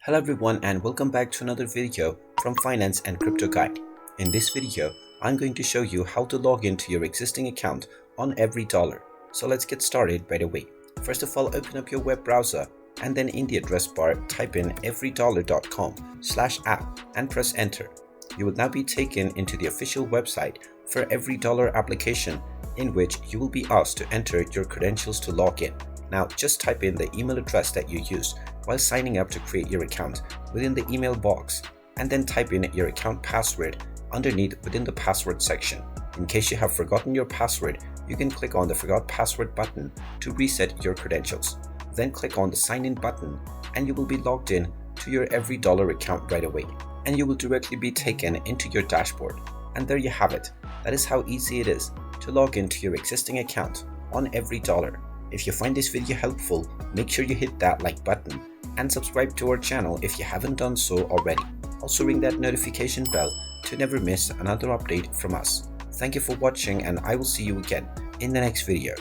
Hello everyone and welcome back to another video from Finance and Crypto Guide. In this video, I'm going to show you how to log into your existing account on EveryDollar. So let's get started right away. First of all, open up your web browser and then in the address bar, type in everydollar.com/app and press enter. You will now be taken into the official website for EveryDollar application, in which you will be asked to enter your credentials to log in. Now just type in the email address that you used while signing up to create your account within the email box, and then type in your account password underneath within the password section. In case you have forgotten your password, you can click on the Forgot Password button to reset your credentials. Then click on the Sign In button and you will be logged in to your EveryDollar account right away, and you will directly be taken into your dashboard. And there you have it. That is how easy it is to log into your existing account on EveryDollar. If you find this video helpful, make sure you hit that like button and subscribe to our channel if you haven't done so already. Also ring that notification bell to never miss another update from us. Thank you for watching and I will see you again in the next video.